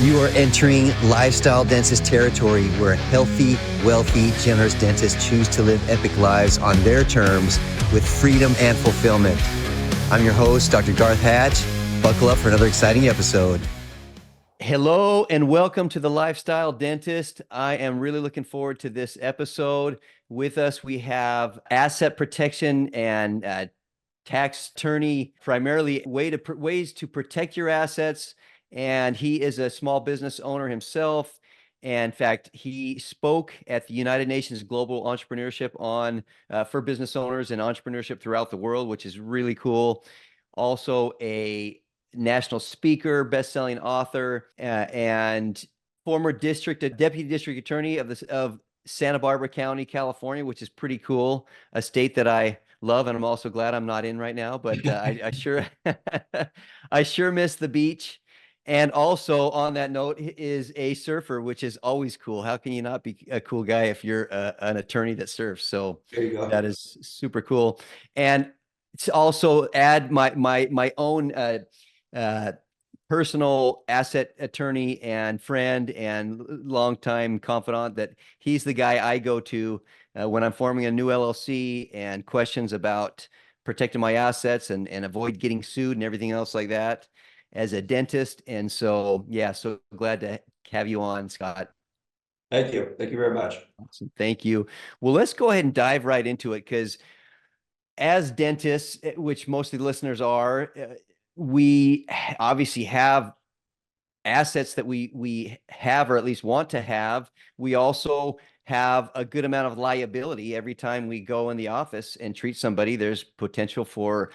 You are entering lifestyle dentist territory where healthy, wealthy, generous dentists choose to live epic lives on their terms with freedom and fulfillment. I'm your host, Dr. Garth Hatch. Buckle up for another exciting episode. Hello and welcome to the Lifestyle Dentist. I am really looking forward to this episode. With us, we have asset protection and tax attorney, primarily ways to protect your assets. And he is a small business owner himself. And in fact, he spoke at the United Nations Global Entrepreneurship on for business owners and entrepreneurship throughout the world, which is really cool. Also a national speaker, best-selling author, and former deputy district attorney of Santa Barbara County, California, which is pretty cool. A state that I love, and I'm also glad I'm not in right now. But I sure, I sure miss the beach. And also on that note is a surfer, which is always cool. How can you not be a cool guy if you're an attorney that surfs? So There you go. that is super cool. And to also add my own personal asset attorney and friend and longtime confidant, that he's the guy I go to when I'm forming a new LLC and questions about protecting my assets and avoid getting sued and everything else like that as a dentist. And so, yeah, so glad to have you on, Scott. Thank you. Thank you very much. Awesome. Thank you. Well, let's go ahead and dive right into it, because as dentists, which most of the listeners are, we obviously have assets that we have, or at least want to have. We also have a good amount of liability. Every time we go in the office and treat somebody, there's potential for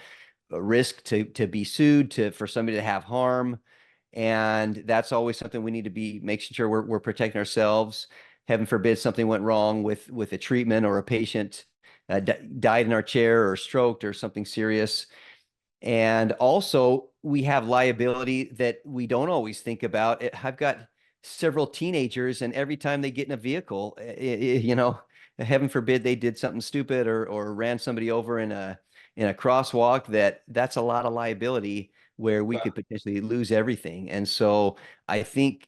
a risk to be sued, for somebody to have harm. And that's always something we need to be making sure we're protecting ourselves. Heaven forbid something went wrong with a treatment, or a patient died in our chair or stroked or something serious. And also we have liability that we don't always think about. I've got several teenagers, and every time they get in a vehicle, heaven forbid they did something stupid or ran somebody over in a crosswalk, that's a lot of liability where we could potentially lose everything. And so I think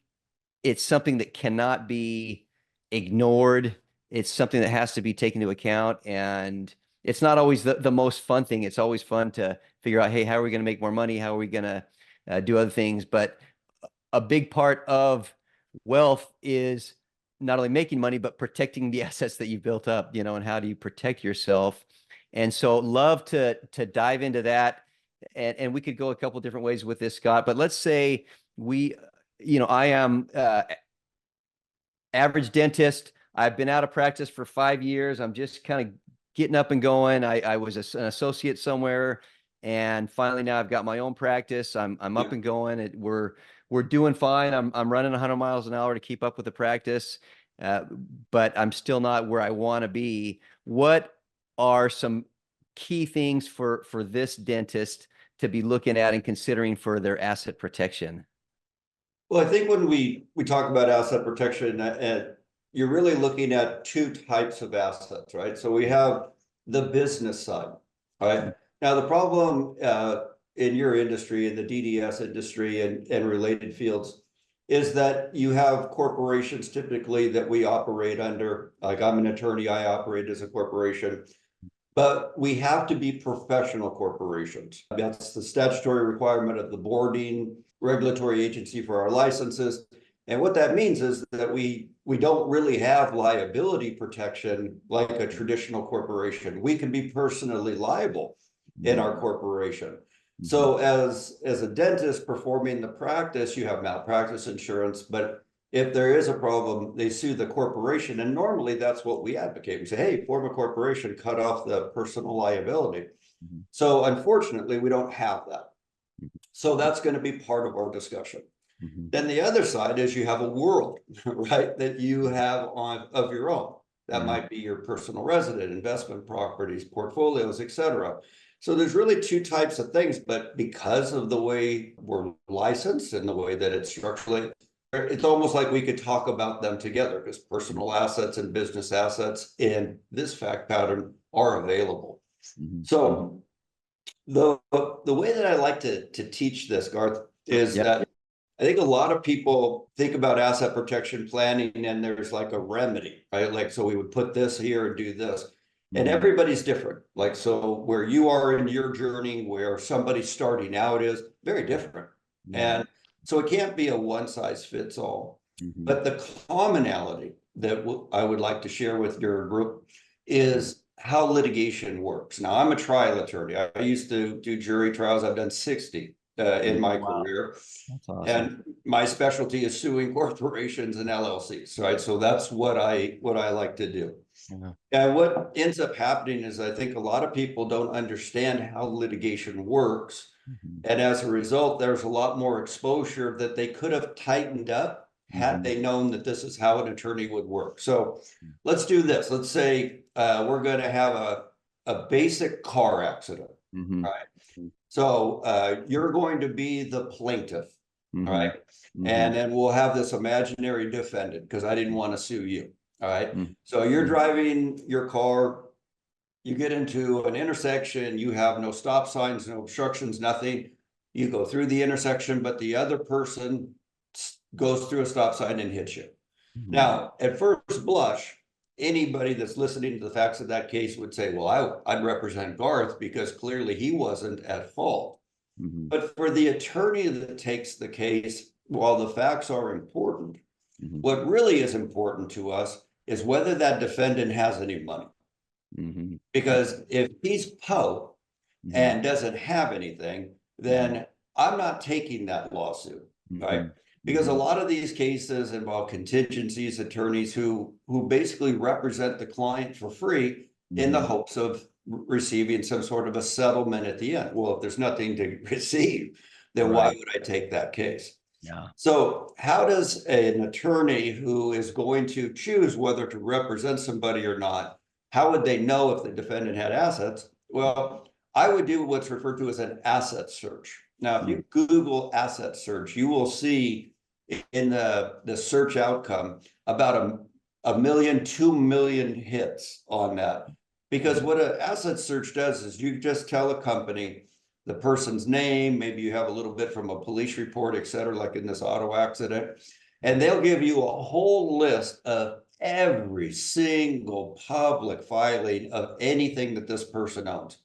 it's something that cannot be ignored. It's something that has to be taken into account. And it's not always the most fun thing. It's always fun to figure out, hey, how are we going to make more money? How are we going to do other things? But a big part of wealth is not only making money, but protecting the assets that you've built up, and how do you protect yourself? And so love to dive into that. And we could go a couple different ways with this, Scott, but let's say I am average dentist. I've been out of practice for 5 years. I'm just kind of getting up and going. I was an associate somewhere, and finally now I've got my own practice. I'm up and going. We're doing fine. I'm running 100 miles an hour to keep up with the practice, but I'm still not where I want to be. What are some key things for this dentist to be looking at and considering for their asset protection? Well, I think when we talk about asset protection, you're really looking at two types of assets, right? So we have the business side, right? Now, the problem in your industry, in the DDS industry and related fields, is that you have corporations typically that we operate under. Like, I'm an attorney, I operate as a corporation. But we have to be professional corporations. That's the statutory requirement of the boarding regulatory agency for our licenses. And what that means is that we don't really have liability protection like a traditional corporation. We can be personally liable in our corporation. So as a dentist performing the practice, you have malpractice insurance, but if there is a problem, they sue the corporation. And normally that's what we advocate. We say, hey, form a corporation, cut off the personal liability. So unfortunately, we don't have that. So that's going to be part of our discussion. Then the other side is you have a world, right, that you have of your own. That might be your personal resident, investment properties, portfolios, etc. So there's really two types of things, but because of the way we're licensed and the way that it's structurally, it's almost like we could talk about them together, because personal assets and business assets in this fact pattern are available. So the way that I like to teach this, Garth, is that I think a lot of people think about asset protection planning and there's like a remedy, right? Like, so we would put this here and do this. And everybody's different. Like, so where you are in your journey, where somebody starting out is very different. And so it can't be a one size fits all. But the commonality that I would like to share with your group is how litigation works. Now, I'm a trial attorney. I used to do jury trials. I've done 60 in my career. That's awesome. And my specialty is suing corporations and LLCs, right? So that's what I like to do. And what ends up happening is I think a lot of people don't understand how litigation works. And as a result, there's a lot more exposure that they could have tightened up had they known that this is how an attorney would work. So let's do this. Let's say we're going to have a basic car accident, right? So you're going to be the plaintiff, right? And then we'll have this imaginary defendant because I didn't want to sue you. All right. So you're driving your car, you get into an intersection, you have no stop signs, no obstructions, nothing. You go through the intersection, but the other person goes through a stop sign and hits you. Now, at first blush, anybody that's listening to the facts of that case would say, well, I'd represent Garth because clearly he wasn't at fault. But for the attorney that takes the case, while the facts are important, what really is important to us is whether that defendant has any money. Because if he's po and doesn't have anything, then I'm not taking that lawsuit, right? Because a lot of these cases involve contingencies, attorneys who basically represent the client for free in the hopes of receiving some sort of a settlement at the end. Well, if there's nothing to receive, then why would I take that case? So how does an attorney who is going to choose whether to represent somebody or not, how would they know if the defendant had assets? Well, I would do what's referred to as an asset search. Now, if you Google asset search, you will see in the search outcome about a million, 2 million hits on that. Because what an asset search does is you just tell a company the person's name, maybe you have a little bit from a police report, et cetera, like in this auto accident, and they'll give you a whole list of every single public filing of anything that this person owns.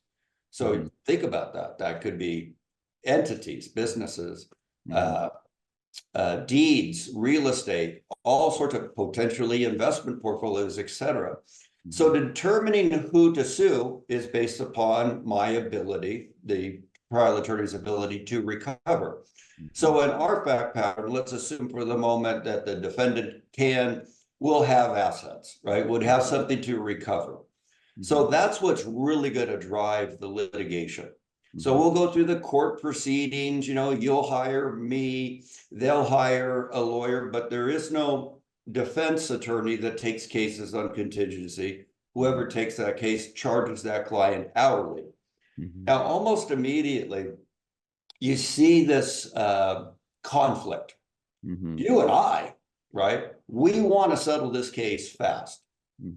So think about that. That could be entities, businesses, deeds, real estate, all sorts of potentially investment portfolios, et cetera. So determining who to sue is based upon my ability, the trial attorney's ability to recover. So in our fact pattern, let's assume for the moment that the defendant will have assets, right? Would have something to recover. So that's what's really going to drive the litigation. So we'll go through the court proceedings, you know, you'll hire me, they'll hire a lawyer, but there is no defense attorney that takes cases on contingency. Whoever takes that case charges that client hourly. Now, almost immediately, you see this conflict. You and I, right? We want to settle this case fast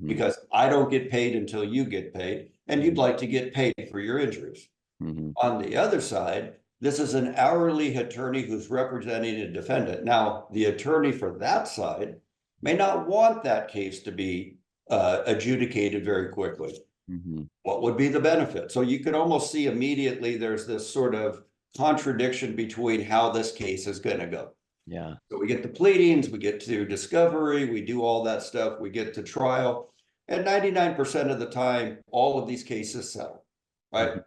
because I don't get paid until you get paid, and you'd like to get paid for your injuries. On the other side, this is an hourly attorney who's representing a defendant. Now, the attorney for that side may not want that case to be adjudicated very quickly. What would be the benefit? So you could almost see immediately there's this sort of contradiction between how this case is going to go. So we get the pleadings, we get to discovery, we do all that stuff, we get to trial, and 99% of the time, all of these cases settle, right?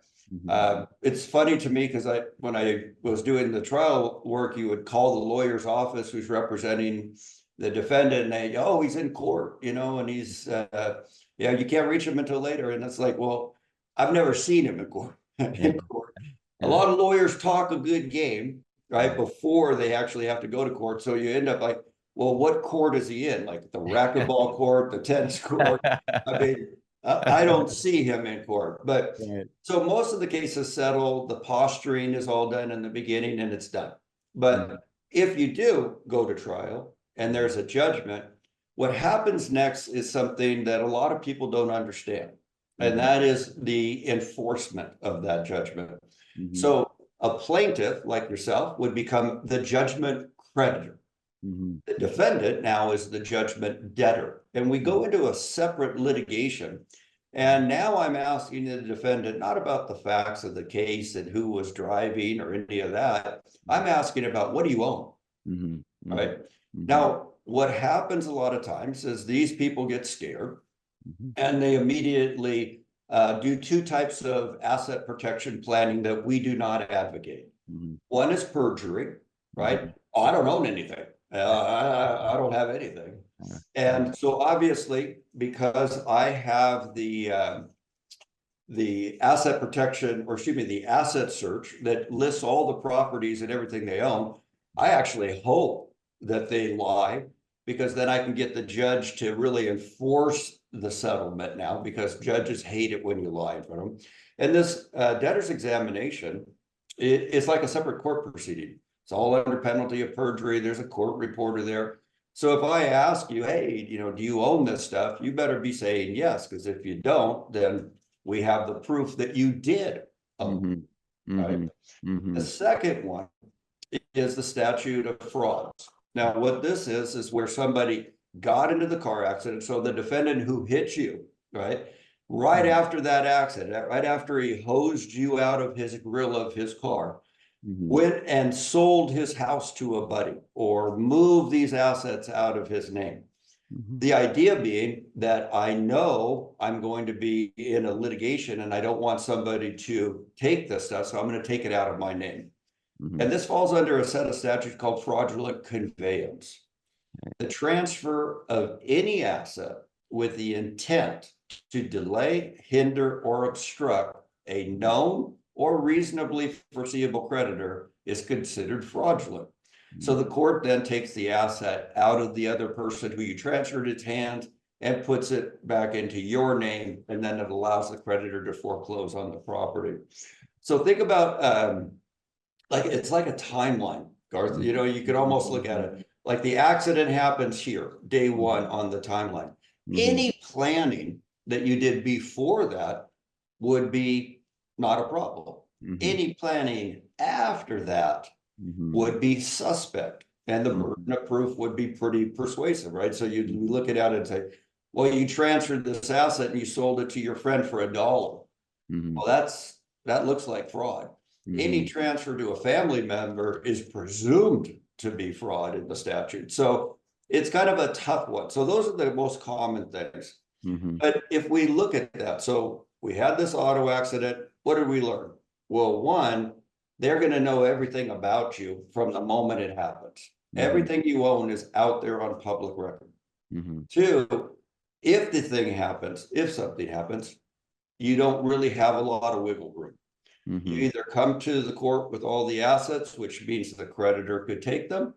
It's funny to me because when I was doing the trial work, you would call the lawyer's office who's representing the defendant, and they, oh, he's in court, you know, and he's, yeah, you can't reach him until later. And it's like, well, I've never seen him in court. A lot of lawyers talk a good game, right, before they actually have to go to court. So you end up like, well, what court is he in? Like the racquetball court, the tennis court? I mean, I don't see him in court. But so most of the cases settle, the posturing is all done in the beginning and it's done. But if you do go to trial and there's a judgment, what happens next is something that a lot of people don't understand. And that is the enforcement of that judgment. So a plaintiff like yourself would become the judgment creditor. The defendant now is the judgment debtor. And we go into a separate litigation. And now I'm asking the defendant not about the facts of the case and who was driving or any of that. I'm asking about, what do you own? Right? Now, what happens a lot of times is these people get scared and they immediately do two types of asset protection planning that we do not advocate. One is perjury, right? Oh, I don't own anything. I don't have anything. And so obviously, because I have the asset protection, or excuse me, the asset search that lists all the properties and everything they own, I actually hope that they lie, because then I can get the judge to really enforce the settlement now, because judges hate it when you lie in front of them. And this debtor's examination, it's like a separate court proceeding. It's all under penalty of perjury. There's a court reporter there. So if I ask you, hey, do you own this stuff? You better be saying yes, because if you don't, then we have the proof that you did own. Right? The second one is the statute of frauds. Now, what this is where somebody got into the car accident. So the defendant who hit you, right after that accident, right after he hosed you out of his grill of his car, went and sold his house to a buddy or moved these assets out of his name. The idea being that I know I'm going to be in a litigation and I don't want somebody to take this stuff, so I'm going to take it out of my name. And this falls under a set of statutes called fraudulent conveyance. The transfer of any asset with the intent to delay, hinder, or obstruct a known or reasonably foreseeable creditor is considered fraudulent. So the court then takes the asset out of the other person who you transferred its hands and puts it back into your name, and then it allows the creditor to foreclose on the property. So think about it's like a timeline, Garth. You could almost look at it like the accident happens here, day one on the timeline. Any planning that you did before that would be not a problem. Any planning after that would be suspect, and the burden of proof would be pretty persuasive, right? So you look at it and say, well, you transferred this asset and you sold it to your friend for $1. Well, that looks like fraud. Any transfer to a family member is presumed to be fraud in the statute. So it's kind of a tough one. So those are the most common things. But if we look at that, so we had this auto accident, what did we learn? Well, one, they're going to know everything about you from the moment it happens. Everything you own is out there on public record. Two, if the thing happens, if something happens, you don't really have a lot of wiggle room. You either come to the court with all the assets, which means the creditor could take them,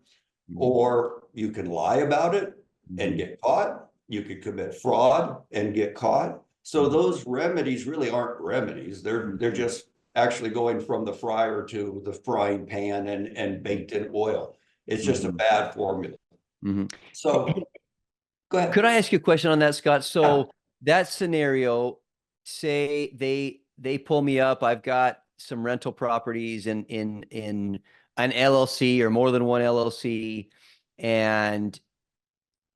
or you can lie about it and get caught. You could commit fraud and get caught. So those remedies really aren't remedies. They're just actually going from the fryer to the frying pan and baked in oil. It's just a bad formula. So go ahead. Could I ask you a question on that, Scott? So that scenario, say they pull me up, I've got some rental properties in an LLC or more than one LLC, and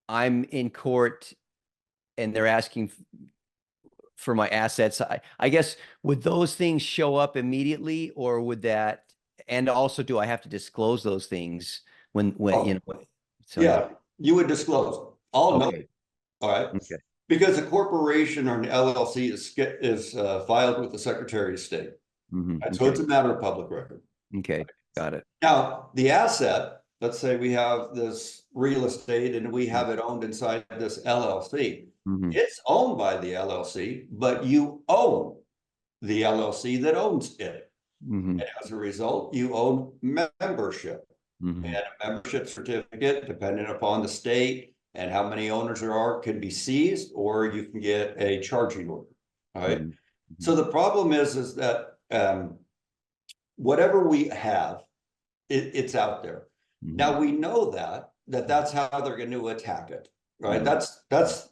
I'm in court and they're asking for my assets. I guess, would those things show up immediately, or would that, and also do I have to disclose those things when so yeah, you would disclose. I'll know. All right. Okay. Because a corporation or an LLC is filed with the Secretary of State. So it's a matter of public record. Okay, got it. Now, the asset, let's say we have this real estate and we have it owned inside this LLC. It's owned by the LLC, but you own the LLC that owns it. And as a result, you own membership. And a membership certificate, depending upon the state and how many owners there are, can be seized, or you can get a charging order. All right. So the problem is that whatever we have, it's out there. Now we know that's how they're going to attack it, right? That's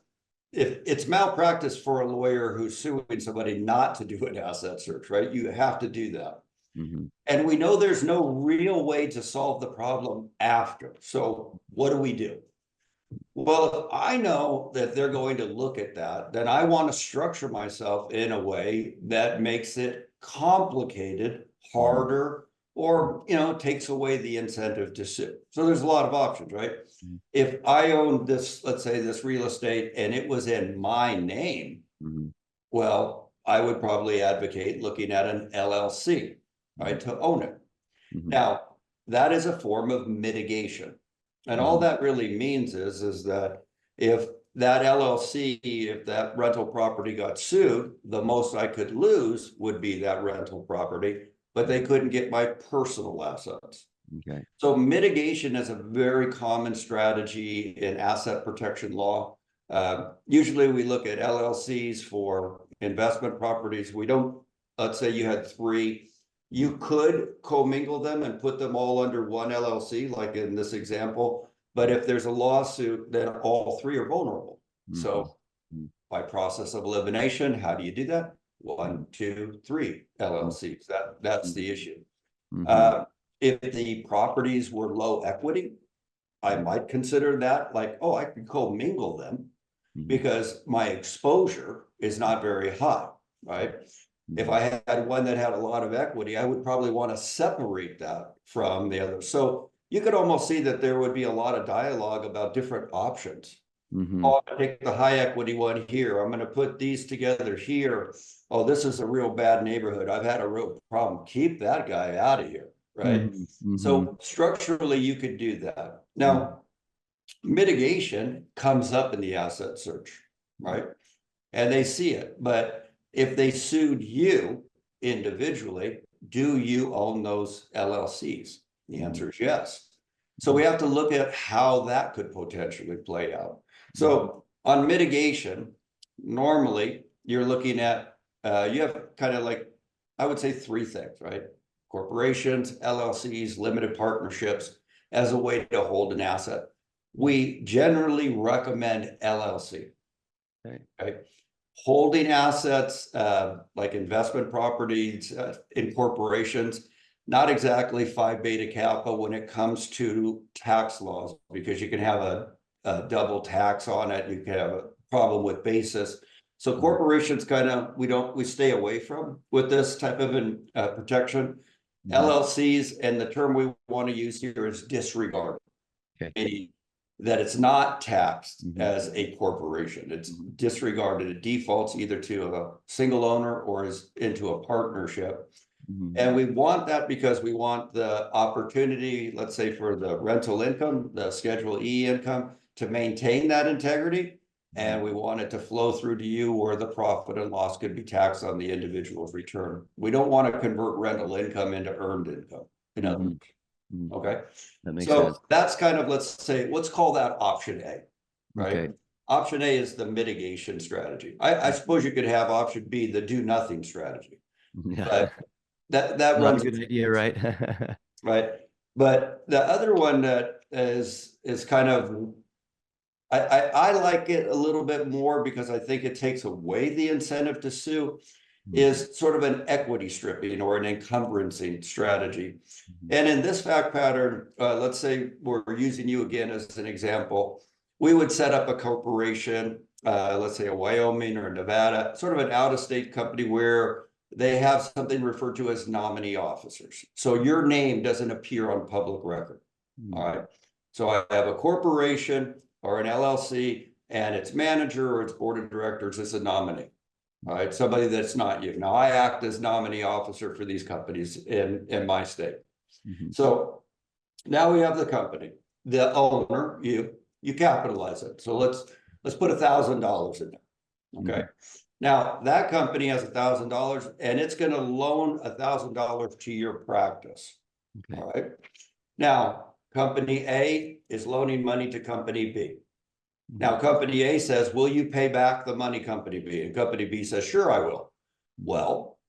if it's malpractice for a lawyer who's suing somebody not to do an asset search, right? You have to do that. Mhm. And we know there's no real way to solve the problem after. So what do? Well, if I know that they're going to look at that, then I want to structure myself in a way that makes it complicated, harder, or, takes away the incentive to sue. So there's a lot of options, right? Mhm. If I owned this, let's say this real estate, and it was in my name, Mhm. well, I would probably advocate looking at an LLC, right, to own it. Mhm. Now, that is a form of mitigation. And all that really means is that if that LLC, if that rental property got sued, the most I could lose would be that rental property, but they couldn't get my personal assets. Okay. So mitigation is a very common strategy in asset protection law. Usually we look at LLCs for investment properties. We don't, let's say you had three, you could commingle them and put them all under one LLC, like in this example. But if there's a lawsuit, then all three are vulnerable. So by process of elimination, how do you do that? 1, 2, 3 LLCs. That's the issue. If the properties were low equity, I might consider that like, oh, I could commingle them because my exposure is not very high, right? If I had one that had a lot of equity, I would probably want to separate that from the other. So you could almost see that there would be a lot of dialogue about different options. Oh, I take the high equity one here. I'm going to put these together here. Oh, this is a real bad neighborhood. I've had a real problem. Keep that guy out of here, right? So structurally, you could do that. Now, mitigation comes up in the asset search, right? And they see it. But if they sued you individually, do you own those LLCs? The answer is yes. So we have to look at how that could potentially play out. So on mitigation, normally you're looking at, you have kind of like, I would say three things, right? Corporations, LLCs, limited partnerships as a way to hold an asset. We generally recommend LLC. Okay. Holding assets like investment properties in corporations, not exactly phi beta kappa when it comes to tax laws, because you can have a double tax on it. You can have a problem with basis. So corporations we stay away from with this type of protection. LLCs, and the term we want to use here is disregard. Meaning that it's not taxed as a corporation. It's disregarded. It defaults either to a single owner or is into a partnership. And we want that because we want the opportunity, let's say for the rental income, the Schedule E income, to maintain that integrity. And we want it to flow through to you where the profit and loss could be taxed on the individual's return. We don't want to convert rental income into earned income. In other words. Okay. That makes so sense. that's kind of, let's call that option A, right? Okay. Option A is the mitigation strategy. I suppose you could have option B, the do nothing strategy. Yeah. But that Not runs a good idea, right? right. But the other one that is kind of, I like it a little bit more because I think it takes away the incentive to sue, is sort of an equity stripping or an encumbrancy strategy. And in this fact pattern, let's say we're using you again as an example. We would set up a corporation, let's say a Wyoming or Nevada, sort of an out-of-state company where they have something referred to as nominee officers. So your name doesn't appear on public record. All right. So I have a corporation or an LLC, and its manager or its board of directors is a nominee. All right, somebody that's not you. Now I act as nominee officer for these companies in my state. So now we have the company, the owner, you capitalize it. So let's put $1,000 in there. Okay. Now that company has $1,000 and it's going to loan $1,000 to your practice. Okay. All right. Now company A is loaning money to company B. Now, company A says, will you pay back the money, company B? And company B says, sure, I will. Well,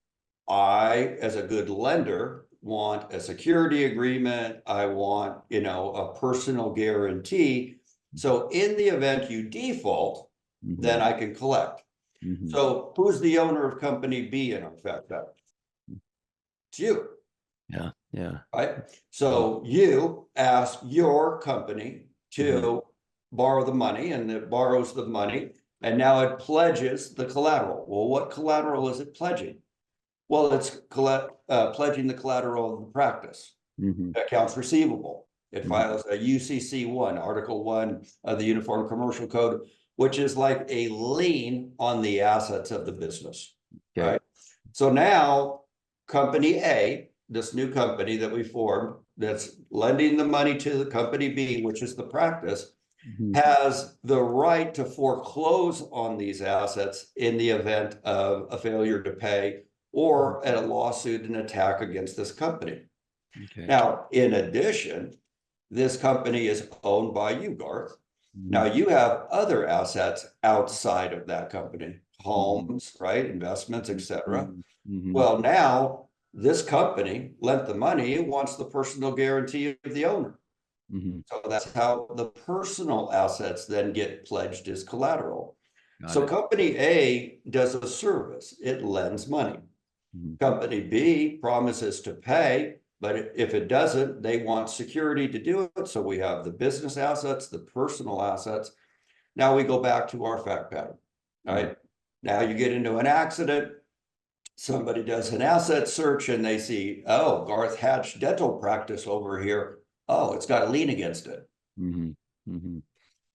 I, as a good lender, want a security agreement. I want, a personal guarantee. So in the event you default, then I can collect. So who's the owner of company B in effect? It's you. Yeah. Yeah. right? So you ask your company Mhm. to borrow the money, and it borrows the money, and now it pledges the collateral. Well, what collateral is it pledging? Well, it's pledging the collateral of the practice, Mhm. accounts receivable. It Mhm. files a UCC 1, Article 1 of the Uniform Commercial Code, which is like a lien on the assets of the business, Okay. right? So now company A, this new company that we formed, that's lending the money to the company B, which is the practice, Mhm. has the right to foreclose on these assets in the event of a failure to pay or at a lawsuit and attack against this company. Okay. Now, in addition, this company is owned by you, Garth. Now Mhm. you have other assets outside of that company, Mhm. homes, right? Investments, etc. Mhm. Mhm. Well, now this company lent the money, it wants the personal guarantee of the owner. Mhm. So that's how the personal assets then get pledged as collateral. Got So it. company A does a service, it lends money. Mhm. Company B promises to pay, but if it doesn't, they want security to do it. So we have the business assets, the personal assets. Now we go back to our fact pattern, Mhm. right? Now you get into an accident, somebody does an asset search and they see, oh, Garth Hatch dental practice over here. Oh, it's got a lien against it. Mhm. Mhm.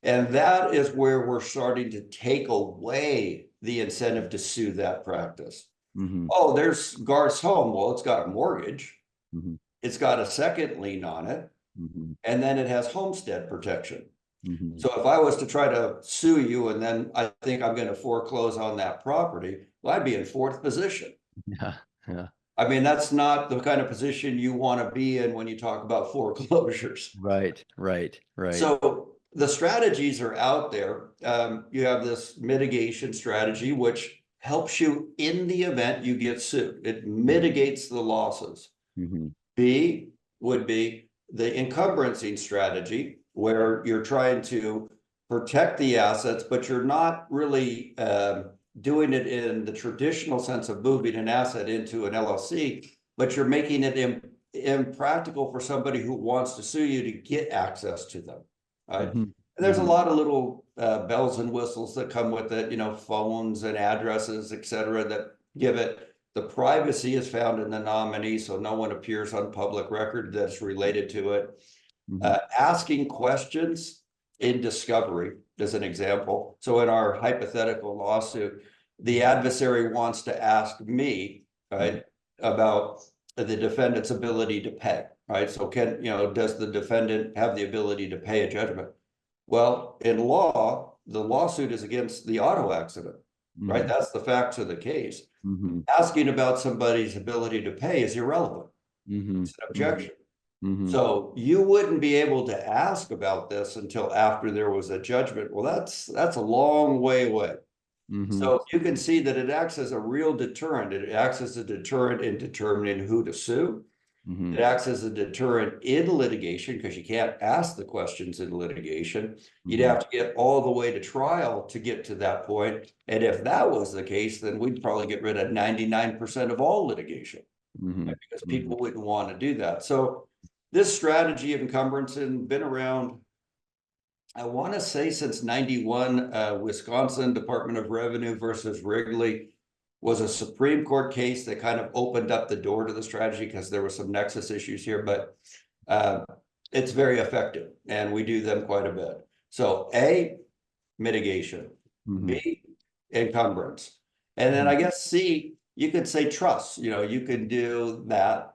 And that is where we're starting to take away the incentive to sue that practice. Mhm. Oh, there's Garth's home. Well, it's got a mortgage. Mhm. It's got a second lien on it, Mhm. and then it has homestead protection. Mhm. So if I was to try to sue you and then I think I'm going to foreclose on that property, well, I'd be in fourth position. Yeah. Yeah. I mean, that's not the kind of position you want to be in when you talk about foreclosures. Right. Right. Right. So the strategies are out there. You have this mitigation strategy, which helps you in the event you get sued. It mitigates the losses. Mhm. B would be the encumbrances strategy, where you're trying to protect the assets, but you're not really doing it in the traditional sense of moving an asset into an LLC, but you're making it impractical for somebody who wants to sue you to get access to them. Right. Mhm. And there's a Mhm. lot of little bells and whistles that come with it, phones and addresses, et cetera, that give it. The privacy is found in the nominee, so no one appears on public record that's related to it. Mhm. Asking questions in discovery is an example. So in our hypothetical lawsuit, the adversary wants to ask me, Mhm. right, about the defendant's ability to pay, right? So does the defendant have the ability to pay a judgment? Well, in law, the lawsuit is against the auto accident, right? Mhm. That's the facts of the case. Mhm. Asking about somebody's ability to pay is irrelevant. Mhm. It's an Mhm. objection. Mhm. So you wouldn't be able to ask about this until after there was a judgment. Well, that's a long way away. Mhm. So you can see that it acts as a real deterrent. It acts as a deterrent in determining who to sue. It Mhm. acts as a deterrent in litigation because you can't ask the questions in litigation. You'd Mhm. have to get all the way to trial to get to that point. And if that was the case, then we'd probably get rid of 99% of all litigation, Mhm. right? Because Mhm. people wouldn't want to do that. So this strategy of encumbrance has been around, I want to say since 91. Wisconsin Department of Revenue versus Wrigley was a Supreme Court case that kind of opened up the door to the strategy because there were some nexus issues here, but uh, it's very effective and we do them quite a bit. So A, mitigation, Mhm. B, encumbrance. And then Mhm. I guess C, you could say trust. You could do that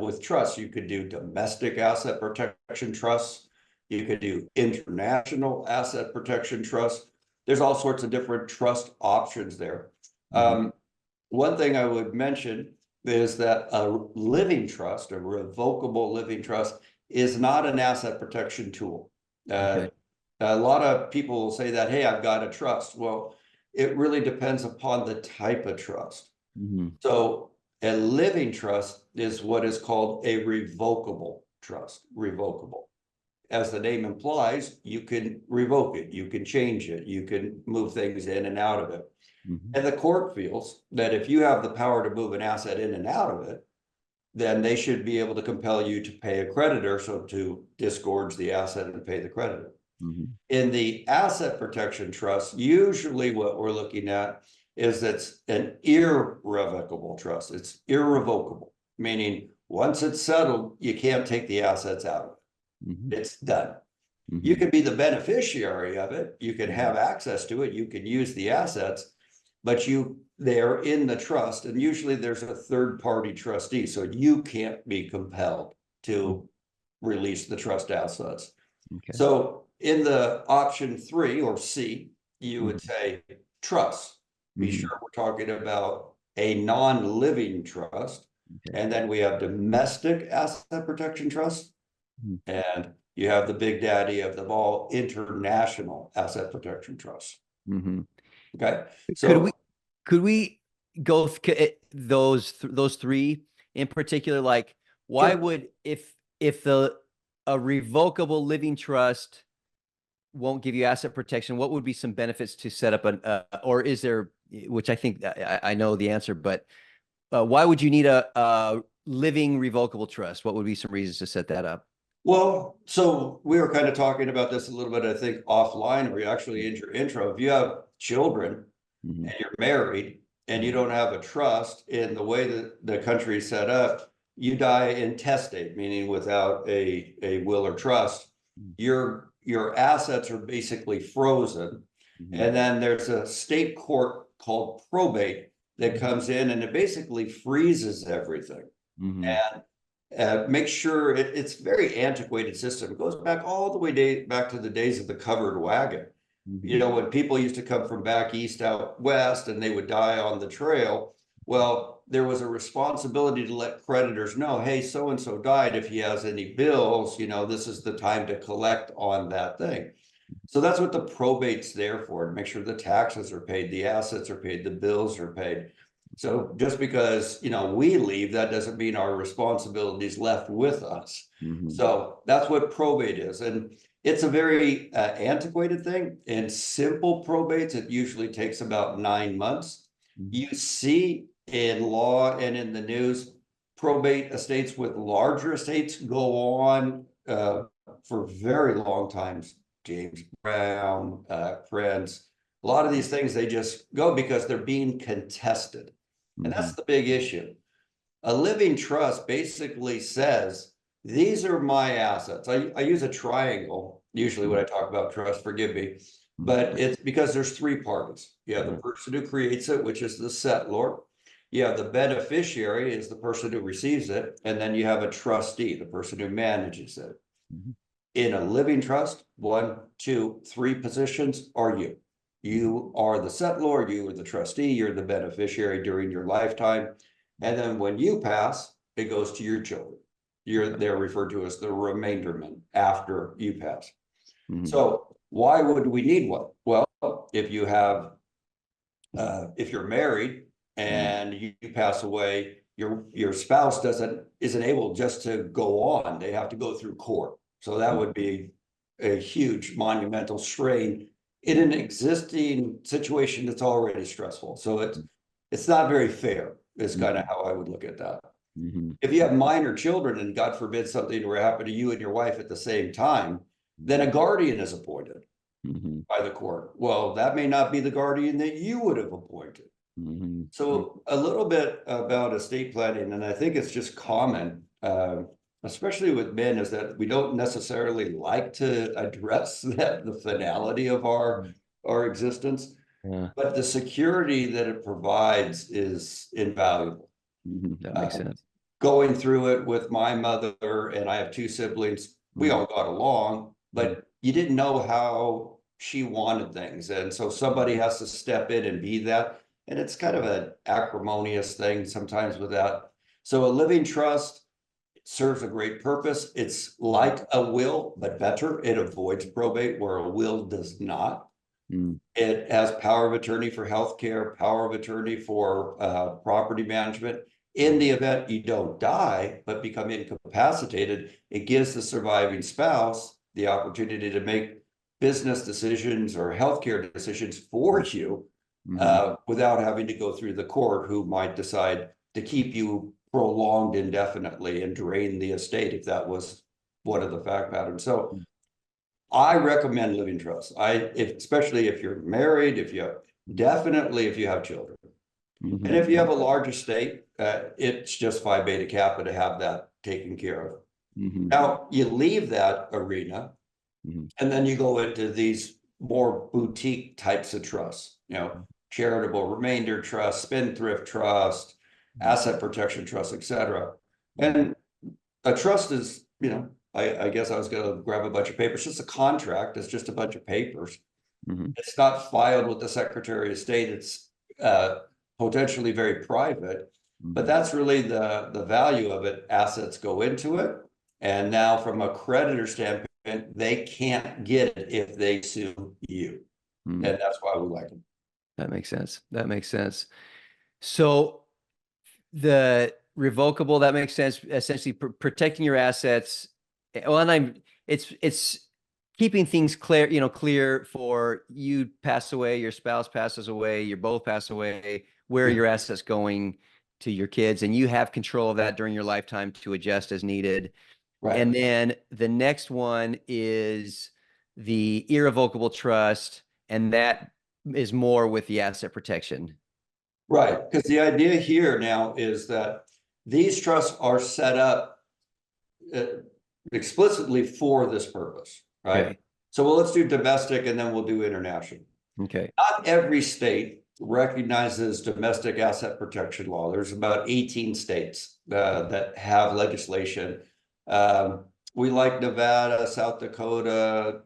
with trust. You could do domestic asset protection trusts. You could do international asset protection trust. There's all sorts of different trust options there. Mhm. One thing I would mention is that a living trust, a revocable living trust, is not an asset protection tool. Uh, Okay. a lot of people will say that, hey, I've got a trust. Well, it really depends upon the type of trust. Mhm. So a living trust is what is called a revocable trust, revocable. As the name implies, you can revoke it, you can change it, you can move things in and out of it. Mhm. And the court feels that if you have the power to move an asset in and out of it, then they should be able to compel you to pay a creditor, so to disgorge the asset and pay the creditor. In the asset protection trust, usually what we're looking at is it's an irrevocable trust. It's irrevocable, meaning once it's settled, you can't take the assets out of it. It's done. You can be the beneficiary of it. You can have access to it. You can use the assets, but they're in the trust, and usually there's a third-party trustee, so you can't be compelled to release the trust assets. So in the option 3 or C, you would say trust. Be sure we're talking about a non-living trust. And then we have domestic asset protection trust. And you have the big daddy of them all, international asset protection trust. Okay. So could we go those 3 in particular? Like, why would, if a revocable living trust won't give you asset protection, what would be some benefits to set up or is there, which I think I know the answer, but why would you need a living revocable trust? What would be some reasons to set that up? Well, so we were kind of talking about this a little bit, I think, offline, or actually in your intro. If you have children and you're married and you don't have a trust, in the way that the country is set up, you die intestate, meaning without a will or trust. Your assets are basically frozen. And then there's a state court called probate that comes in, and it basically freezes everything. And make sure it's very antiquated system. It goes back all the way back to the days of the covered wagon. You know, when people used to come from back east out west and they would die on the trail, well, there was a responsibility to let creditors know, hey, so-and-so died. If he has any bills, you know, this is the time to collect on that thing. So that's what the probate's there for, to make sure the taxes are paid, the assets are paid, the bills are paid. So just because, you know, we leave, that doesn't mean our responsibility is left with us. So that's what probate is. And it's a very antiquated thing. In simple probates, it usually takes about 9 months. You see in law and in the news, probate estates with larger estates go on for very long times. James Brown, Prince, a lot of these things, they just go because they're being contested. And that's the big issue. A living trust basically says, these are my assets. I use a triangle usually when I talk about trust, forgive me, but it's because there's 3 parties. You have the person who creates it, which is the settlor. You have the beneficiary, is the person who receives it. And then you have a trustee, the person who manages it. In a living trust, 1, 2, 3 positions are you. You are the settlor, you are the trustee, you're the beneficiary during your lifetime. And then when you pass, it goes to your children. They're referred to as the remaindermen after you pass. So why would we need one? Well, if you have, if you're married and you pass away, your spouse isn't able just to go on. They have to go through court. So that would be a huge monumental strain in an existing situation that's already stressful. So it's not very fair, is kind of how I would look at that. If you have minor children and God forbid something were to happen to you and your wife at the same time, then a guardian is appointed by the court. Well, that may not be the guardian that you would have appointed. So a little bit about estate planning, and I think it's just common, especially with men, is that we don't necessarily like to address the finality of our existence, but the security that it provides is invaluable. That makes sense. Going through it with my mother, and I have 2 siblings, we all got along, but you didn't know how she wanted things. And so somebody has to step in and be that. And it's kind of an acrimonious thing sometimes with that. So a living trust serves a great purpose. It's like a will, but better. It avoids probate where a will does not. It has power of attorney for healthcare, power of attorney for property management. In the event you don't die, but become incapacitated, it gives the surviving spouse the opportunity to make business decisions or healthcare decisions for you without having to go through the court, who might decide to keep you prolonged indefinitely and drain the estate if that was one of the fact patterns. So I recommend living trust. Especially if you're married, definitely if you have children. And if you have a large estate, it's just phi beta kappa to have that taken care of. Now you leave that arena, and then you go into these more boutique types of trusts, charitable remainder trust, spendthrift trust, asset protection trust, etc. And a trust is, I guess I was going to grab a bunch of papers. It's just a contract. It's just a bunch of papers. It's not filed with the Secretary of State. It's potentially very private, but that's really the value of it. Assets go into it. And now from a creditor standpoint, they can't get it if they sue you. And that's why we like them. That makes sense. That makes sense. So the revocable, that makes sense. Essentially protecting your assets. Well, and it's keeping things clear, clear for you pass away, your spouse passes away, you both pass away, where are your assets going to your kids, and you have control of that during your lifetime to adjust as needed. Right. And then the next one is the irrevocable trust, and that is more with the asset protection. Right, because the idea here now is that these trusts are set up explicitly for this purpose, right? Okay. So let's do domestic and then we'll do international. Okay. Not every state recognizes domestic asset protection law. There's about 18 states that have legislation. We like Nevada, South Dakota,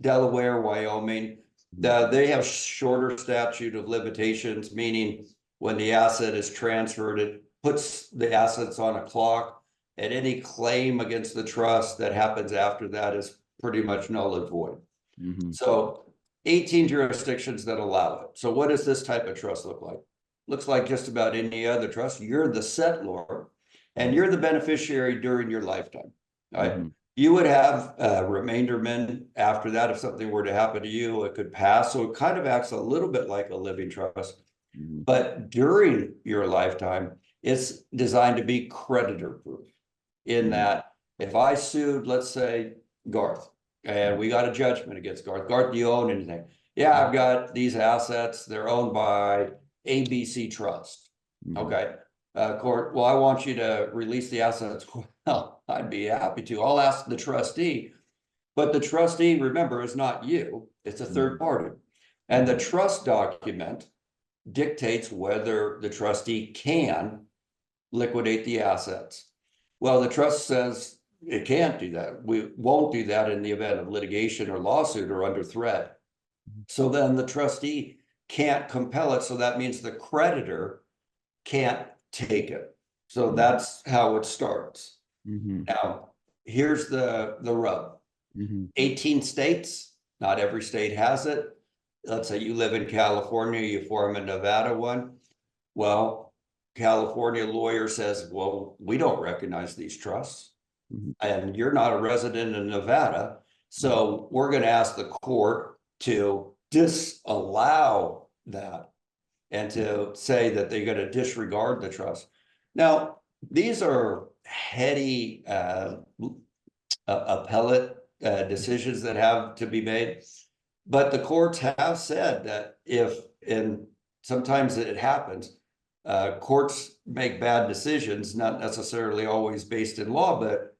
Delaware, Wyoming. They have shorter statute of limitations, meaning when the asset is transferred, it puts the assets on a clock, and any claim against the trust that happens after that is pretty much null and void. So 18 jurisdictions that allow it. So what does this type of trust look like? Looks like just about any other trust. You're the settlor, and you're the beneficiary during your lifetime, right? You would have remaindermen after that. If something were to happen to you, it could pass. So it kind of acts a little bit like a living trust. But during your lifetime, it's designed to be creditor proof in that if I sued, let's say, Garth, and we got a judgment against Garth. Garth, do you own anything? Yeah, I've got these assets. They're owned by ABC Trust. Okay. Court, well, I want you to release the assets. Well, I'd be happy to. I'll ask the trustee, but the trustee, remember, is not you. It's a third party. And the trust document dictates whether the trustee can liquidate the assets. Well, the trust says it can't do that. We won't do that in the event of litigation or lawsuit or under threat. So then the trustee can't compel it. So that means the creditor can't take it. So that's how it starts. Now, here's the rub. 18 states, not every state has it. Let's say you live in California, you form a Nevada one. Well, California lawyer says, well, we don't recognize these trusts. And you're not a resident in Nevada. So we're going to ask the court to disallow that and to say that they're going to disregard the trust. Now, these are heady appellate decisions that have to be made. But the courts have said that and sometimes it happens, courts make bad decisions, not necessarily always based in law, but,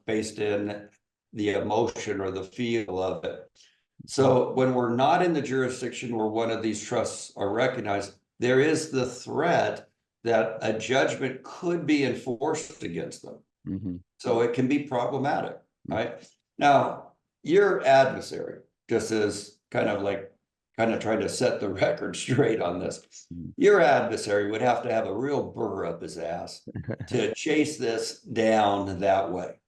based in the emotion or the feel of it. So when we're not in the jurisdiction where one of these trusts are recognized, there is the threat that a judgment could be enforced against them. So it can be problematic, right? Now, your adversary, just as kind of trying to set the record straight on this, your adversary would have to have a real burr up his ass to chase this down that way,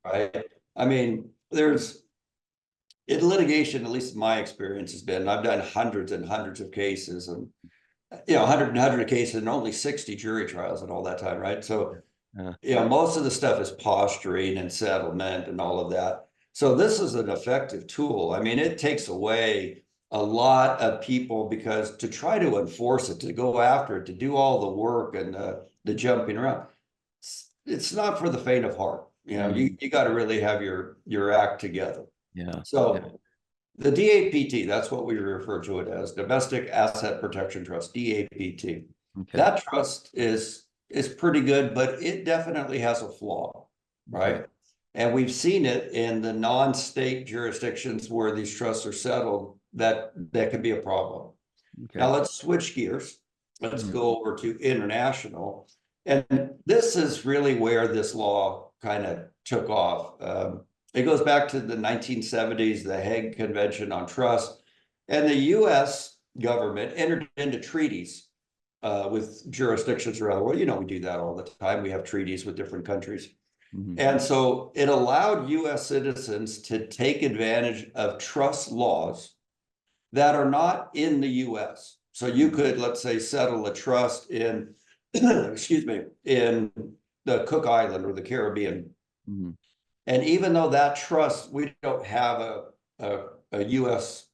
right? I mean, in litigation, at least my experience has been, I've done hundreds and hundreds of cases, and 100 cases and only 60 jury trials and all that time, right? So, most of the stuff is posturing and settlement and all of that. So this is an effective tool. I mean, it takes away a lot of people, because to try to enforce it, to go after it, to do all the work and the jumping around. It's not for the faint of heart. You know, you got to really have your act together. Yeah. So the DAPT, that's what we refer to it as, Domestic Asset Protection Trust, DAPT. Okay. That trust is pretty good, but it definitely has a flaw, right? Okay. And we've seen it in the non-state jurisdictions where these trusts are settled, that could be a problem. Okay. Now let's switch gears. Let's go over to international. And this is really where this law kind of took off. It goes back to the 1970s, the Hague Convention on Trust, and the US government entered into treaties with jurisdictions around the world. You know, we do that all the time. We have treaties with different countries. And so it allowed US citizens to take advantage of trust laws that are not in the US. So you could, let's say, settle a trust in, excuse me, in the Cook Island or the Caribbean. And even though that trust, we don't have a US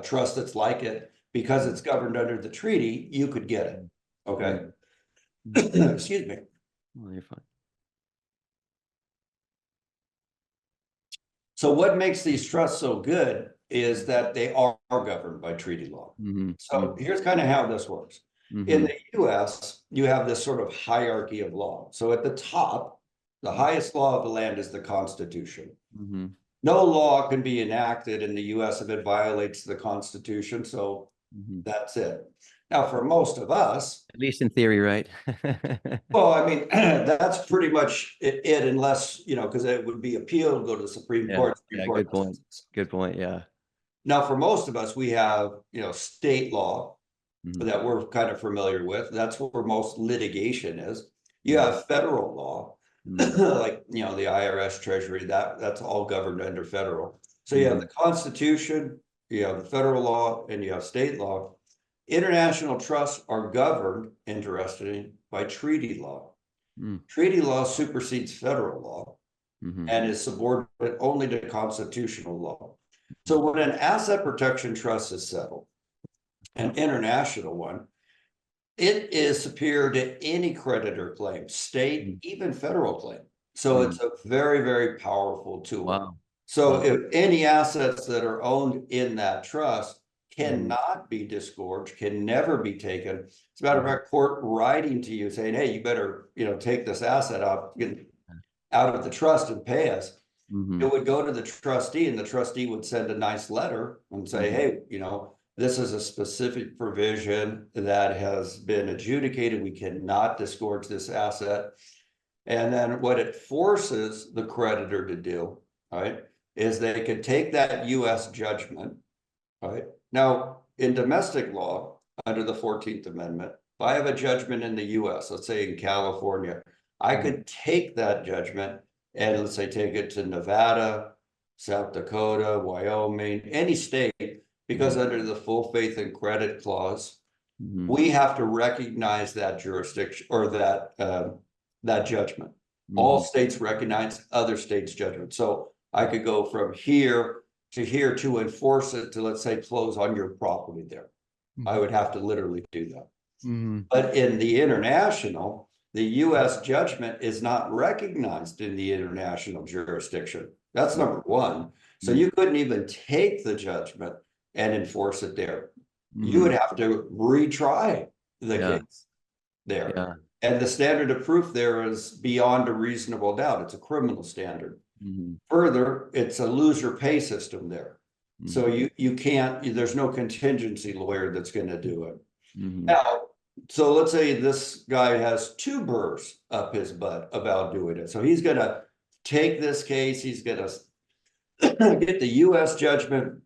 trust that's like it, because it's governed under the treaty, you could get it. Okay. Excuse me. Well, you're fine. So what makes these trusts so good is that they are governed by treaty law. So here's kind of how this works. In the US, you have this sort of hierarchy of law. So at the top, the highest law of the land is the Constitution. No law can be enacted in the US if it violates the Constitution. So that's it. Now, for most of us, at least in theory, right? well, I mean, that's pretty much it, unless, you know, because it would be appealed, go to the Supreme Court. Yeah, good point. Good point. Yeah. Now, for most of us, we have, you know, state law that we're kind of familiar with. That's where most litigation is. You have federal law, like, you know, the IRS, Treasury, that's all governed under federal. So you have the Constitution, you have the federal law, and you have state law. International trusts are governed, interestingly, by treaty law. Treaty law supersedes federal law and is subordinate only to constitutional law. So when an asset protection trust is settled, an international one, it is superior to any creditor claim, state, even federal claim. So it's a very, very powerful tool. Wow. So if any assets that are owned in that trust cannot be disgorged, can never be taken. As a matter of fact, court writing to you saying, hey, you better, you know, take this asset out of the trust and pay us. It would go to the trustee, and the trustee would send a nice letter and say, hey, you know, this is a specific provision that has been adjudicated. We cannot disgorge this asset. And then what it forces the creditor to do, right, is they could take that US judgment, right? Now, in domestic law, under the 14th Amendment, if I have a judgment in the US, let's say in California, I could take that judgment and let's say take it to Nevada, South Dakota, Wyoming, any state, because under the full faith and credit clause, we have to recognize that jurisdiction or that judgment. All states recognize other states' judgment. So I could go from here to enforce it to, let's say, close on your property there. I would have to literally do that. But in the international, the US judgment is not recognized in the international jurisdiction. That's number one. So you couldn't even take the judgment and enforce it there. You would have to retry the case there. And the standard of proof there is beyond a reasonable doubt. It's a criminal standard. Further, it's a loser pay system there. So you can't, there's no contingency lawyer that's going to do it. Now, so let's say this guy has two burrs up his butt about doing it. So he's going to take this case, he's going to get the US judgment,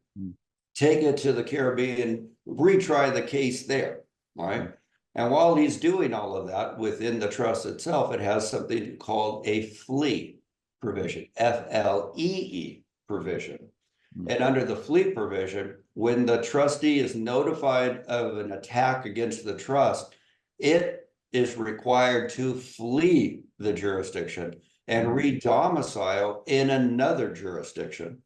take it to the Caribbean, retry the case there, all right? And while he's doing all of that within the trust itself, it has something called a flee provision, FLEE provision. And under the flee provision, when the trustee is notified of an attack against the trust, it is required to flee the jurisdiction and re-domicile in another jurisdiction.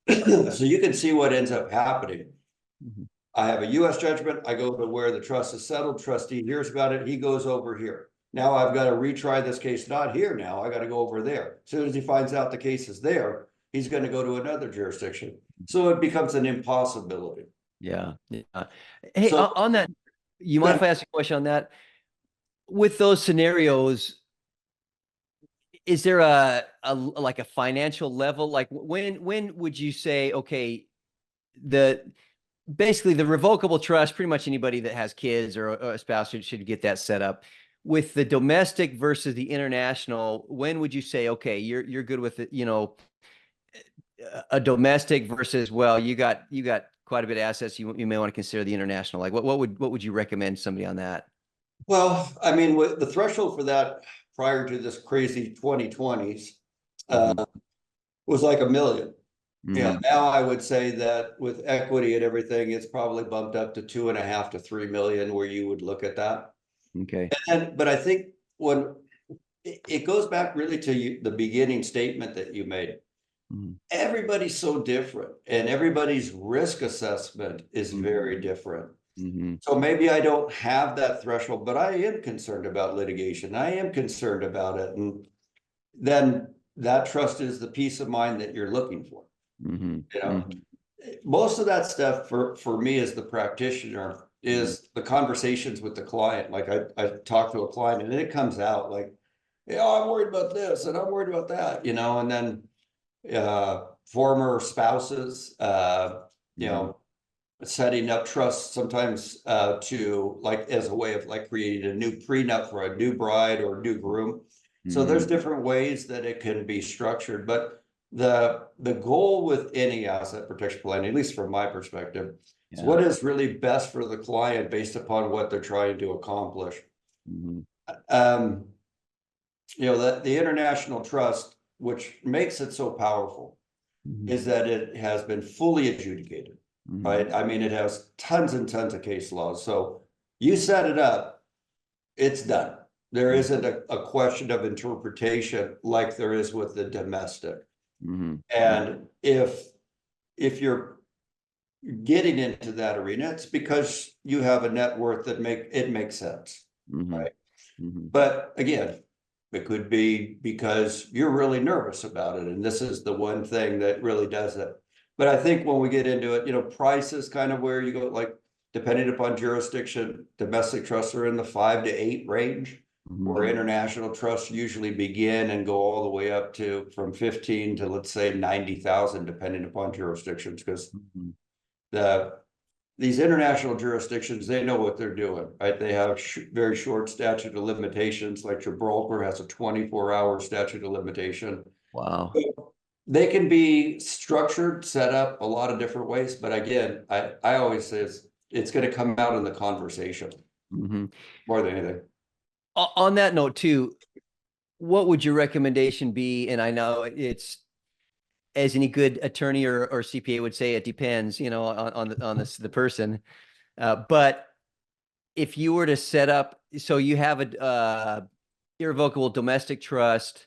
So you can see what ends up happening. I have a US judgment, I go to where the trust is settled, trustee hears about it, he goes over here. Now I've got to retry this case, not here now, I got to go over there. As soon as he finds out the case is there, he's going to go to another jurisdiction. So it becomes an impossibility. Yeah. Yeah. Hey, So on that, you mind if I ask a question on that? With those scenarios, is there a like a financial level? Like when would you say, okay, the basically the revocable trust, pretty much anybody that has kids or a spouse should get that set up. With the domestic versus the international, when would you say, okay, you're good with it, a domestic versus, well, you got quite a bit of assets, you may want to consider the international. Like what would you recommend somebody on that? well, I mean, with the threshold for that prior to this crazy 2020s Mhm. was like $1 million. Yeah, Mhm. now I would say that with equity and everything, it's probably bumped up to 2.5 to 3 million where you would look at that. Okay. But I think when it goes back really to the beginning statement that you made, Mhm. everybody's so different and everybody's risk assessment is Mhm. very different. Mhm. So maybe I don't have that threshold, but I am concerned about litigation. I am concerned about it. And then that trust is the peace of mind that you're looking for. Mhm. You know, Mhm. most of that stuff for me as the practitioner Mhm. is the conversations with the client. Like I talk to a client and it comes out like, yeah, I'm worried about this and I'm worried about that, and then former spouses, Mhm. setting up trusts sometimes to like as a way of like creating a new prenup for a new bride or new groom. So there's Mhm. different ways that it can be structured, but the goal with any asset protection plan, at least from my perspective, is Yeah. what is really best for the client based upon what they're trying to accomplish. Mhm. Um, that the international trust, which makes it so powerful, Mhm. is that it has been fully adjudicated, Mhm. right? I mean, it has tons and tons of case laws. So you set it up, it's done. There Mhm. isn't a question of interpretation like there is with the domestic. Mhm. And if you're getting into that arena, it's because you have a net worth that makes sense, Mhm. right? Mhm. But again, it could be because you're really nervous about it. And this is the one thing that really does it. But I think when we get into it, price is kind of where you go, like, depending upon jurisdiction, domestic trusts are in the 5 to 8 range, Mhm. where international trusts usually begin and go all the way up to from 15 to let's say 90,000, depending upon jurisdictions, because Mhm. the these international jurisdictions, they know what they're doing, right? They have very short statute of limitations, like Gibraltar has a 24-hour statute of limitation. Wow. So they can be structured, set up a lot of different ways, but again, I always say it's going to come out in the conversation Mhm. more than anything. On that note too, what would your recommendation be? And I know it's, as any good attorney or CPA would say, it depends, on the person. But if you were to set up, so you have a irrevocable domestic trust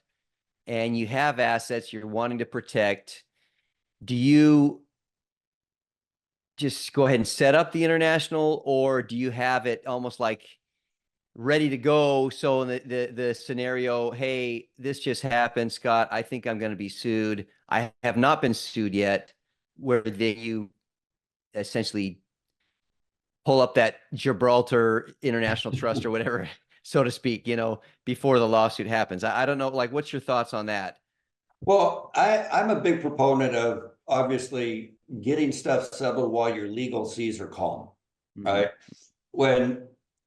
and you have assets you're wanting to protect, do you just go ahead and set up the international, or do you have it almost like ready to go? So in the scenario, hey, this just happened, Scott, I think I'm going to be sued. I have not been sued yet, where you essentially pull up that Gibraltar International Trust or whatever, so to speak, before the lawsuit happens. I don't know, like, what's your thoughts on that? Well, I'm a big proponent of obviously getting stuff settled while your legal seas are calm, Mhm. right?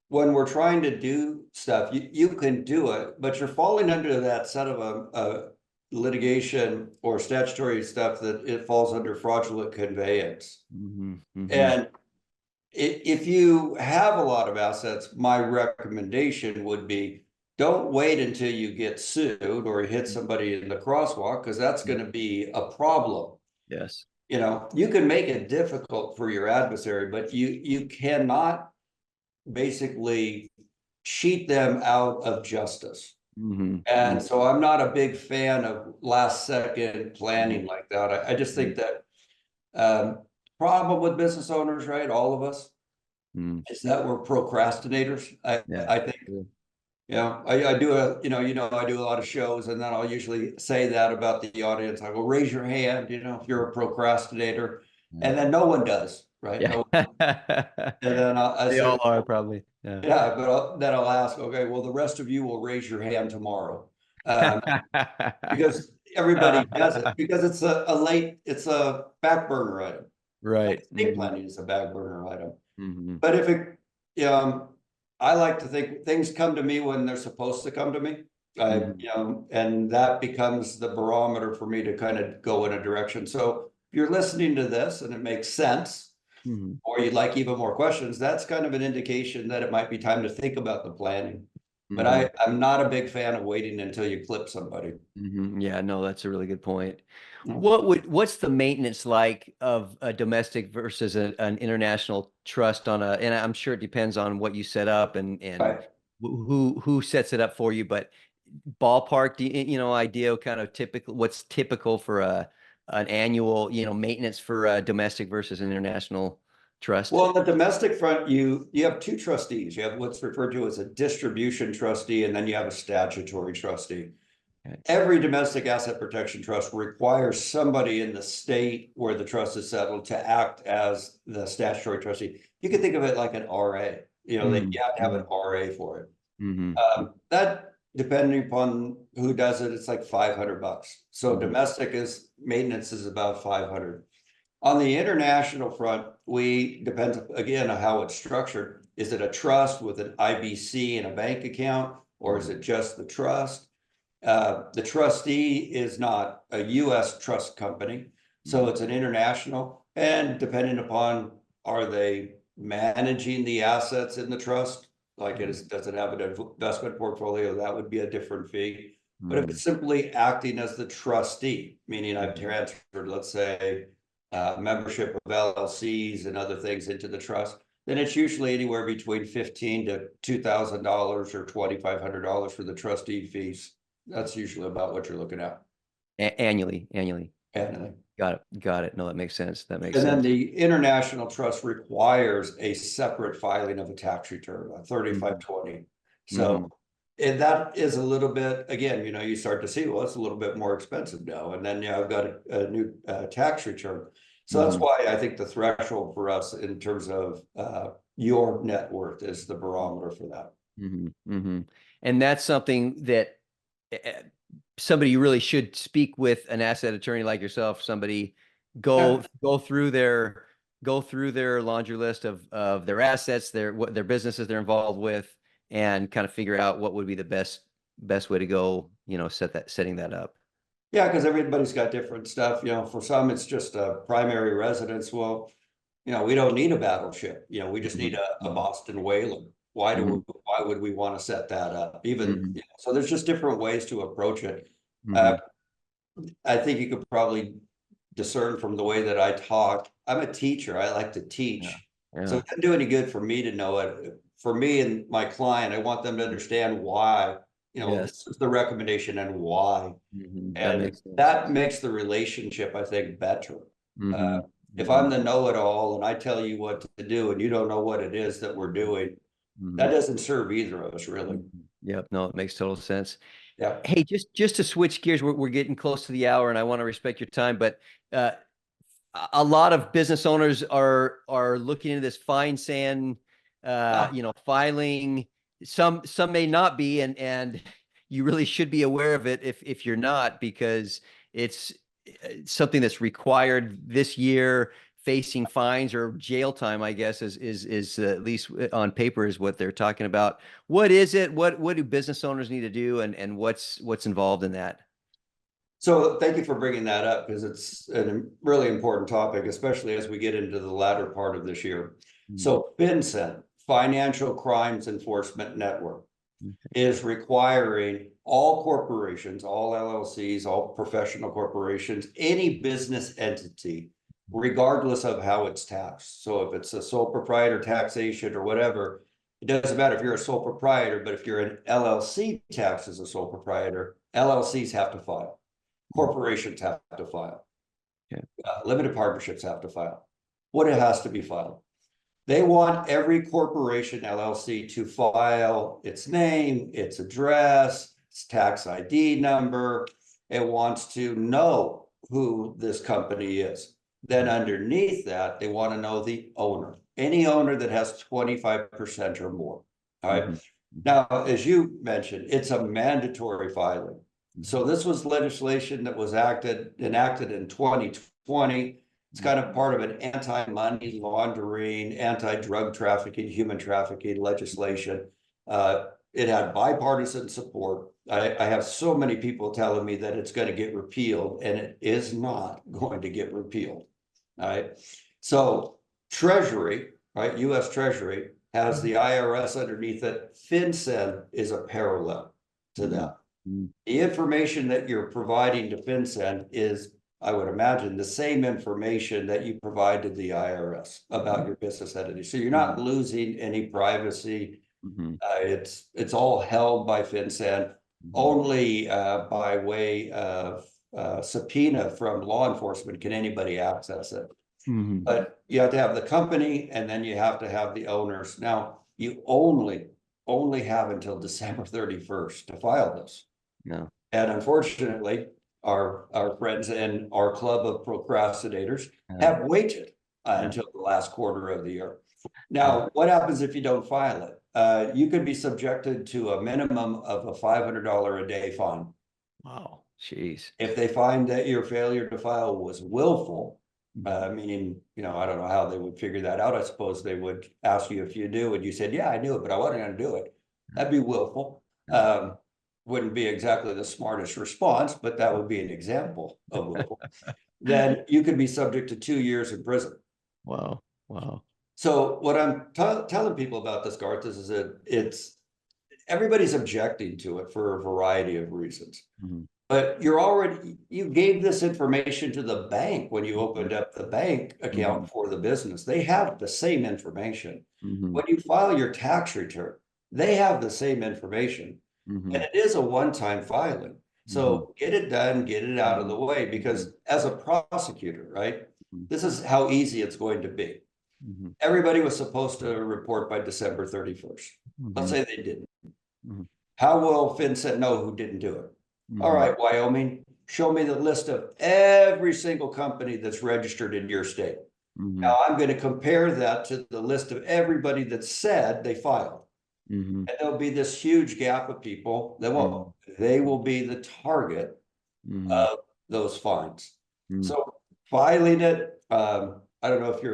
when we're trying to do stuff, you can do it, but you're falling under that set of a litigation or statutory stuff that it falls under fraudulent conveyance. Mhm. Mhm. And if you have a lot of assets, my recommendation would be don't wait until you get sued or hit somebody in the crosswalk, because that's going to be a problem. Yes. You can make it difficult for your adversary, but you cannot basically cheat them out of justice. Mhm. And Mhm. so I'm not a big fan of last second planning like that. I just think that problem with business owners, right? All of us, Mm, is that we're procrastinators. yeah. I think, I do I do a lot of shows, and then I'll usually say that about the audience. I go, raise your hand, if you're a procrastinator, and then no one does, right? Yeah. No, and then I They say, all are probably. Yeah. yeah, but then I'll ask, okay, well, the rest of you will raise your hand tomorrow. Um, because everybody does it, because it's a back burner item. Like Right. estate planning is a back burner item. Mm-hmm. But if I like to think things come to me when they're supposed to come to me. Mm-hmm. And that becomes the barometer for me to kind of go in a direction. So if you're listening to this and it makes sense, Mm-hmm. or you'd like even more questions, that's kind of an indication that it might be time to think about the planning. But Mm-hmm. I'm not a big fan of waiting until you clip somebody. Mm-hmm. Yeah, no, that's a really good point. No. What's the maintenance like of a domestic versus an international trust on and I'm sure it depends on what you set up and Right. who sets it up for you, but ballpark, idea kind of what's typical for an annual, maintenance for a domestic versus an international trust? Well, on the domestic front, you have two trustees. You have what's referred to as a distribution trustee, and then you have a statutory trustee. Okay. Every domestic asset protection trust requires somebody in the state where the trust is settled to act as the statutory trustee. You can think of it like an RA. That you have to have an RA for it. Mm-hmm. That depending upon who does it, it's like $500. So Mm-hmm. domestic is maintenance is about 500. On the international front, we depends again on how it's structured. Is it a trust with an IBC and a bank account, or is it just the trust? The trustee is not a US trust company, so it's an international. And depending upon, are they managing the assets in the trust? Like does it have an investment portfolio? That would be a different fee. But if Mm-hmm. it's simply acting as the trustee, meaning I've transferred, let's say, membership of LLCs and other things into the trust, then it's usually anywhere between $15 to $2,000 or $2,500 for the trustee fees. That's usually about what you're looking at Annually. annually. Got it. No, that makes sense. That makes And then sense. the international trust requires a separate filing of a tax return, a 3520. Mm-hmm. So, and that is a little bit, again, you start to see, well, it's a little bit more expensive now. And then I've got a new tax return. So that's Mm-hmm. why I think the threshold for us in terms of your net worth is the barometer for that. Mm-hmm. Mm-hmm. And that's something that somebody really should speak with an asset attorney like yourself. Somebody Yeah. go through their laundry list of their assets, what their businesses they're involved with, and kind of figure out what would be the best way to go. Setting that up. Yeah, because everybody's got different stuff. For some, it's just a primary residence. Well, we don't need a battleship. We just need a Mm-hmm. Boston whaler. Mm-hmm. Why would we want to set that up? Even, Mm-hmm. so there's just different ways to approach it. Mm-hmm. Uh, I think you could probably discern from the way that I talk. I'm a teacher. I like to Yeah. teach. So Yeah. it doesn't do any good for me to know it. For me and my client, I want them to understand why, this Yes. is the recommendation and why. Mm-hmm. That And makes sense. that makes the relationship, I think, better. Mm-hmm. If Mm-hmm. I'm the know-it-all and I tell you what to do and you don't know what it is that we're doing, Mm-hmm. that doesn't serve either of us, really. Mm-hmm. Yep. No, it makes total sense. Yeah. Hey, just to switch gears, we're getting close to the hour, and I want to respect your time, but uh, a lot of business owners are looking into this FinCEN, Ah, filing. Some may not be, and you really should be aware of it if you're not, because it's something that's required this year, facing fines or jail time, I guess, is at least on paper is what they're talking about. What is it? What do business owners need to do, and what's involved in that? so thank you for bringing that up because it's a really important topic, especially as we get into the latter part of this year. Mhm. So FinCEN, Financial Crimes Enforcement Network, is requiring all corporations, all LLCs, all professional corporations, any business entity, regardless of how it's taxed. So if it's a sole proprietor taxation or whatever, it doesn't matter if you're a sole proprietor, but if you're an LLC taxed as a sole proprietor, LLCs have to file. Corporations have to file. Yeah. Limited partnerships have to file. what it has to be filed. They want every corporation LLC to file its name, its address, its tax ID number. It wants to know who this company is. Then underneath that, they want to know the owner, any owner that has 25% or more. All right. Now, as you mentioned, it's a mandatory filing. So this was legislation that was enacted in 2020. It's kind of part of an anti-money laundering, anti-drug trafficking, human trafficking legislation. It had bipartisan support. I have so many people telling me that it's going to get repealed, and it is not going to get repealed. All right. So Treasury, right, US Treasury has the IRS underneath it. FinCEN is a parallel to that. The information that you're providing to FinCEN is, I would imagine, the same information that you provide to the IRS about your business entity. So you're not losing any privacy. It's all held by FinCEN, only by way of subpoena from law enforcement can anybody access it. But you have to have the company, and then you have to have the owners. Now, you only have until December 31st to file this. No. And unfortunately, our friends in our club of procrastinators have waited until the last quarter of the year. Now, what happens if you don't file it? You could be subjected to a minimum of a $500 a day fine. Wow. Jeez. If they find that your failure to file was willful, meaning, I don't know how they would figure that out. I suppose they would ask you if you knew, and you said, yeah, I knew it, but I wasn't going to do it. That'd be willful. Wouldn't be exactly the smartest response, but that would be an example of willful. Then you could be subject to 2 years in prison. Wow. Wow. So what I'm telling people about this, Garth, is that everybody's objecting to it for a variety of reasons. But you gave this information to the bank when you opened up the bank account for the business. They have the same information. When you file your tax return, they have the same information. And it is a one-time filing. So get it done, get it out of the way, because as a prosecutor, right, this is how easy it's going to be. Everybody was supposed to report by December 31st. Let's say they didn't. How will FinCEN know who didn't do it? All right, Wyoming, show me the list of every single company that's registered in your state. Now I'm going to compare that to the list of everybody that said they filed. And there'll be this huge gap of people that won't. They will be the target of those fines. So filing it, I don't know if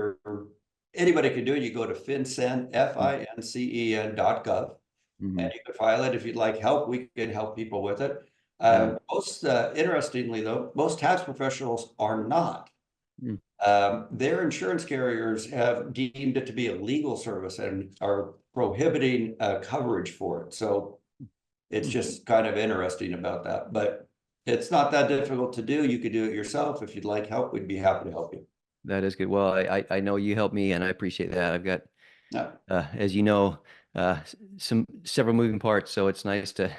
anybody can do it. You go to FinCEN, FINCEN.gov, and you can file it. If you'd like help, we can help people with it. Interestingly, though, most tax professionals are not. Their insurance carriers have deemed it to be a legal service and are prohibiting coverage for it. So it's just kind of interesting about that. But it's not that difficult to do. You could do it yourself. If you'd like help, we'd be happy to help you. That is good. Well, I know you helped me, and I appreciate that. I've got, as you know, several moving parts, so it's nice to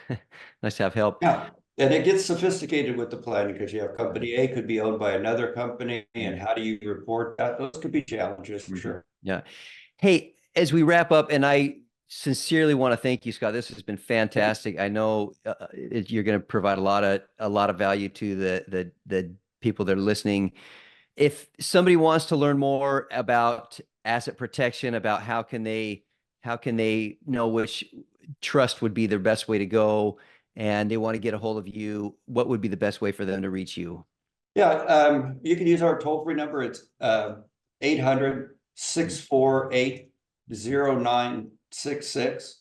nice to have help. Yeah. And it gets sophisticated with the planning, because you have company A could be owned by another company, and how do you report that? Those could be challenges for sure. Yeah. Hey, as we wrap up, and I sincerely want to thank you, Scott. This has been fantastic. I know you're going to provide a lot of value to the people that are listening. If somebody wants to learn more about asset protection, about how can they know which trust would be their best way to go, and they want to get a hold of you, what would be the best way for them to reach you? Yeah, you can use our toll-free number. It's 800-648-0966.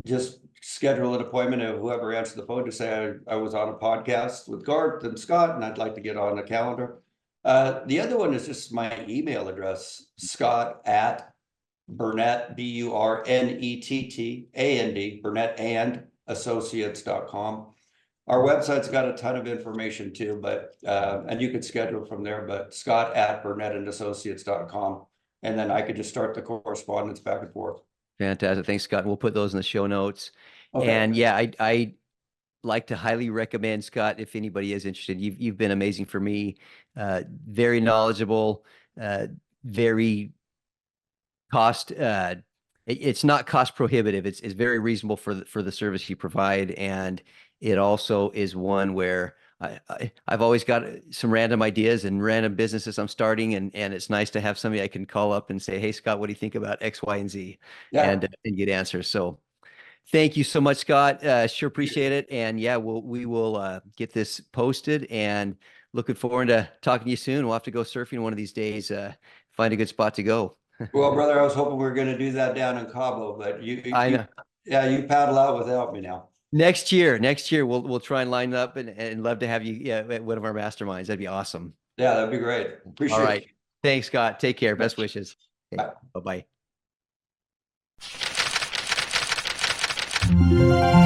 Just schedule an appointment, of whoever answers the phone, to say I was on a podcast with Garth and Scott, and I'd like to get on the calendar. The other one is just my email address, Scott@Burnett, BURNETTAND, Burnett and Associates.com. Our website's got a ton of information too, but and you could schedule from there, but Scott@BurnettandAssociates.com. And then I could just start the correspondence back and forth. Fantastic. Thanks, Scott. We'll put those in the show notes. Okay. And yeah, I like to highly recommend, Scott, if anybody is interested. You've been amazing for me. Very knowledgeable. very cost, it's not cost prohibitive. It's very reasonable for the service you provide. And it also is one where I've always got some random ideas and random businesses I'm starting, and it's nice to have somebody I can call up and say, "Hey, Scott, what do you think about X, Y, and Z?" Yeah. And get answers. So thank you so much, Scott. Sure appreciate it. And yeah, we will get this posted, and looking forward to talking to you soon. We'll have to go surfing one of these days. Find a good spot to go. Well, brother, I was hoping we were gonna do that down in Cabo, but I know. yeah, you paddle out without me now. Next year we'll try and line up, and love to have you, yeah, at one of our masterminds. That'd be awesome. Yeah, that'd be great. All Appreciate right. Thanks, Scott. Take care. Best wishes. Okay. it. Bye. Bye-bye.